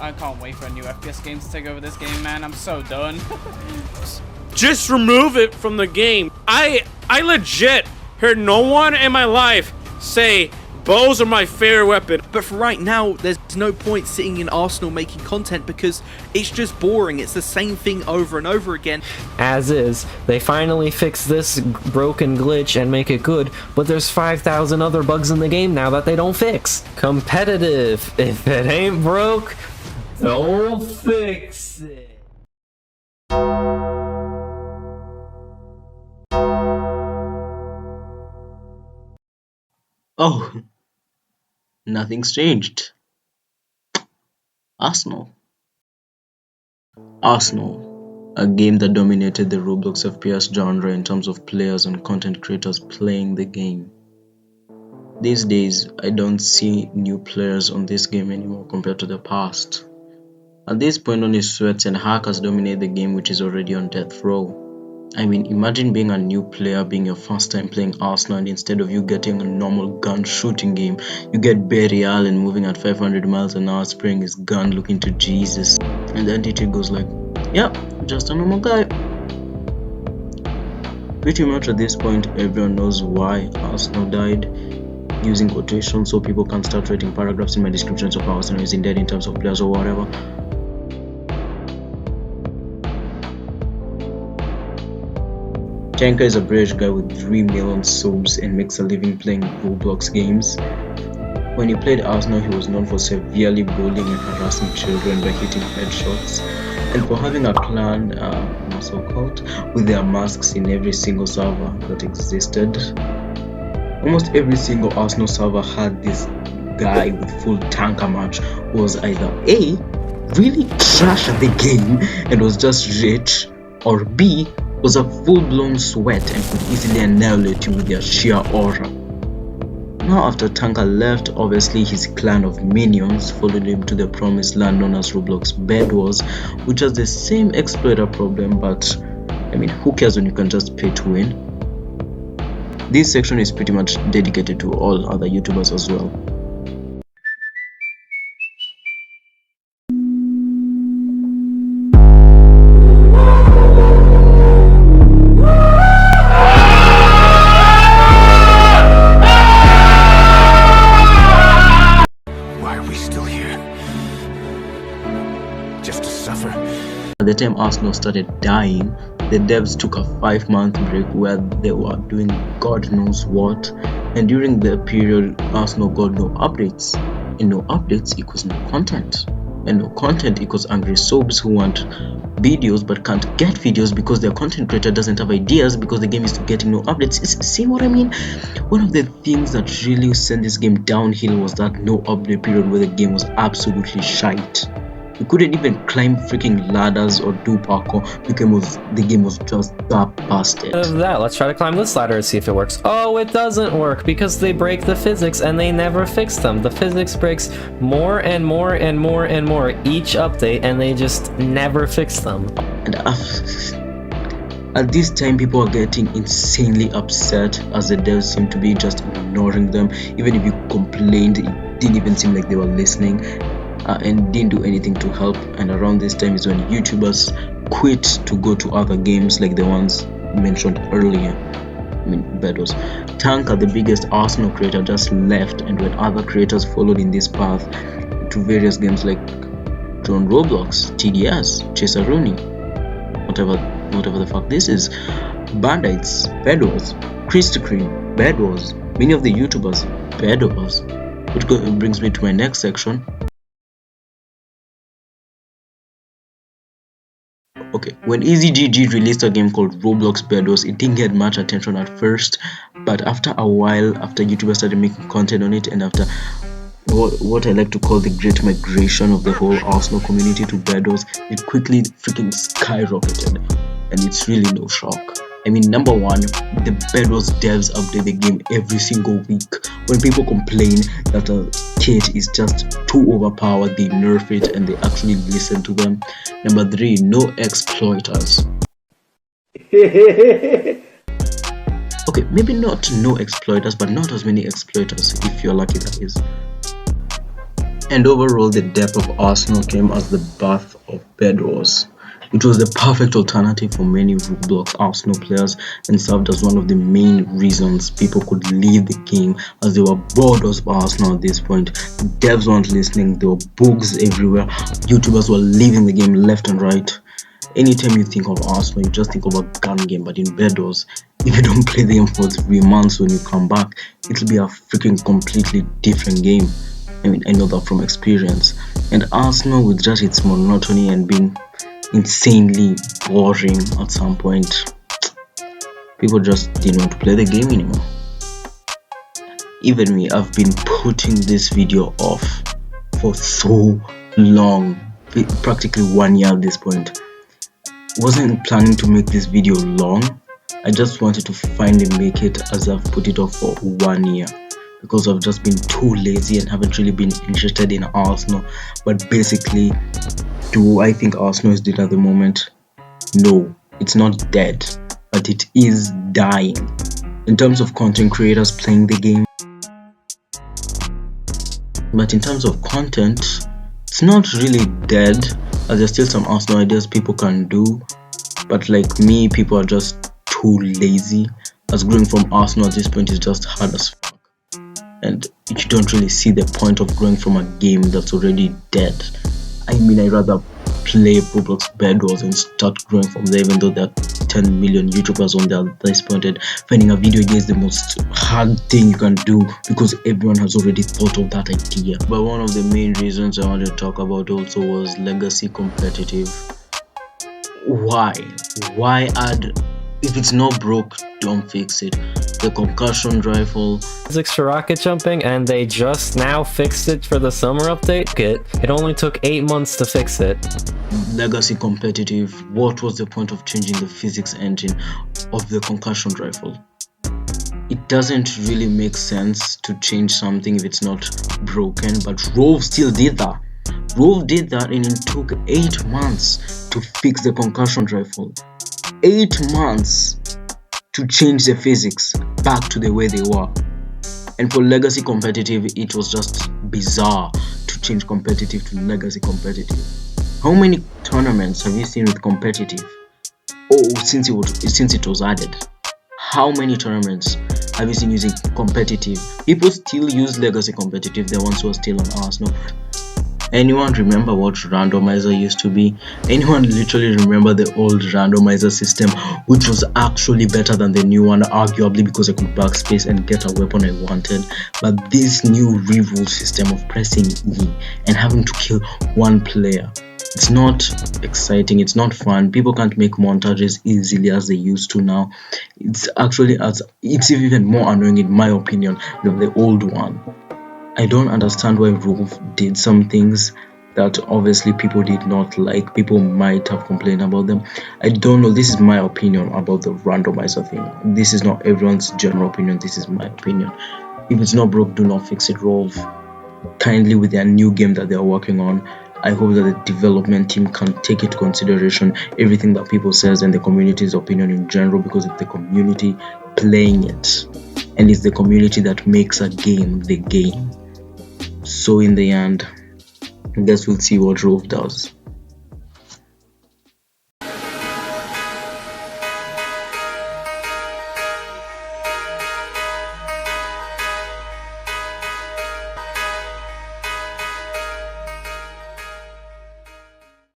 I can't wait for a new FPS game to take over this game, man. I'm so done. Just remove it from the game. I legit heard no one in my life say bows are my favorite weapon. But for right now, there's no point sitting in Arsenal making content because it's just boring. It's the same thing over and over again. As is, they finally fix this broken glitch and make it good, but there's 5,000 other bugs in the game now that they don't fix. Competitive. If it ain't broke, don't fix it. Oh, nothing's changed. Arsenal, a game that dominated the Roblox FPS genre in terms of players and content creators playing the game. These days, I don't see new players on this game anymore compared to the past. At this point, only sweats and hackers dominate the game, which is already on death row. I mean, imagine being a new player, being your first time playing Arsenal, and instead of you getting a normal gun shooting game, you get Barry Allen moving at 500 miles an hour, spraying his gun, looking to Jesus. And the entity goes like, yep, just a normal guy. Pretty much at this point, everyone knows why Arsenal died. Using quotations so people can start writing paragraphs in my descriptions of how Arsenal is dead in terms of players or whatever. TanqR is a British guy with 3 million subs and makes a living playing Roblox games. When he played Arsenal, he was known for severely bullying and harassing children by hitting headshots, and for having a clan, so-called, with their masks in every single server that existed. Almost every single Arsenal server had this guy with full TanqR match who was either A, really trash at the game and was just rich, or B, was a full-blown sweat and could easily annihilate you with their sheer aura. Now after TanqR left, obviously his clan of minions followed him to the promised land known as Roblox Bedwars, which has the same exploiter problem, but I mean, who cares when you can just pay to win? This section is pretty much dedicated to all other YouTubers as well. At the time Arsenal started dying, the devs took a 5-month break where they were doing God knows what, and during the period Arsenal got no updates, and no updates equals no content, and no content equals angry subs who want videos but can't get videos because their content creator doesn't have ideas because the game is getting no updates. See what I mean? One of the things that really sent this game downhill was that no update period where the game was absolutely shite. You couldn't even climb freaking ladders or do parkour because the game was just that busted. Of that, let's try to climb this ladder and see if it works. Oh, it doesn't work because they break the physics and they never fix them. The physics breaks more and more and more and more each update, and they just never fix them. And at this time, people are getting insanely upset as the devs seem to be just ignoring them. Even if you complained, it didn't even seem like they were listening. And didn't do anything to help. And around this time is when YouTubers quit to go to other games like the ones mentioned earlier. I mean, Bedwars. TanqR, the biggest Arsenal creator, just left, and when other creators followed in this path to various games like Drone Roblox, TDS, Chasaruni, whatever the fuck this is, Bandites, Bedwars, Krispy Kreme, Bedwars, many of the YouTubers, Bedwars. Which brings me to my next section. Okay, when EasyGG released a game called Roblox Bedwars, it didn't get much attention at first, but after a while, after YouTubers started making content on it, and after what I like to call the great migration of the whole Arsenal community to Bedwars, it quickly freaking skyrocketed, and it's really no shock. I mean, number one, the Bedwars devs update the game every single week. When people complain that a kit is just too overpowered, they nerf it and they actually listen to them. Number three, no exploiters. Okay, maybe not no exploiters, but not as many exploiters, if you're lucky, that is. And overall, the death of Arsenal came as the birth of Bedwars. It was the perfect alternative for many Roblox Arsenal players and served as one of the main reasons people could leave the game, as they were bored of Arsenal at this point. Devs weren't listening, there were bugs everywhere, YouTubers were leaving the game left and right. Anytime you think of Arsenal, you just think of a gun game, but in Bedwars, if you don't play the game for 3 months, when you come back, it'll be a freaking completely different game. I mean, I know that from experience. And Arsenal, with just its monotony and being insanely boring at some point, people just didn't want to play the game anymore. Even me, I've been putting this video off for so long, practically 1 year at this point. Wasn't planning to make this video long. I just wanted to finally make it, as I've put it off for 1 year, because I've just been too lazy and haven't really been interested in Arsenal. But basically, do I think Arsenal is dead at the moment? No, it's not dead, but it is dying. In terms of content creators playing the game, but in terms of content, it's not really dead, as there's still some Arsenal ideas people can do. But like me, people are just too lazy, as growing from Arsenal at this point is just hard as fuck. And you don't really see the point of growing from a game that's already dead. I mean, I'd rather play Roblox Bedwars and start growing from there, even though there are 10 million YouTubers on there at this point, and finding a video game is the most hard thing you can do because everyone has already thought of that idea. But one of the main reasons I wanted to talk about also was legacy competitive. Why add? If it's not broke, don't fix it. The concussion rifle, physics for rocket jumping, and they just now fixed it for the summer update. It only took 8 months to fix it. legacy competitive. What was the point of changing the physics engine of the concussion rifle? It doesn't really make sense to change something if it's not broken, but Rove still did that. Rove did that, and it took 8 months to fix the concussion rifle. 8 months to change the physics back to the way they were. And for legacy competitive, it was just bizarre to change competitive to legacy competitive. How many tournaments have you seen with competitive? Since it was added, how many tournaments have you seen using competitive? People still use legacy competitive, the ones who are still on Arsenal. Anyone remember what randomizer used to be? Anyone literally remember the old randomizer system, which was actually better than the new one, arguably because I could backspace and get a weapon I wanted? But this new reroll system of pressing E and having to kill one player, it's not exciting, it's not fun. People can't make montages easily as they used to now. It's even more annoying, in my opinion, than the old one. I don't understand why Rove did some things that obviously people did not like. People might have complained about them. I don't know. This is my opinion about the randomizer thing. This is not everyone's general opinion. This is my opinion. If it's not broke, do not fix it, Rove. Kindly, with their new game that they are working on, I hope that the development team can take into consideration everything that people says and the community's opinion in general, because it's the community playing it, and it's the community that makes a game the game. So in the end, I guess we'll see what Rove does.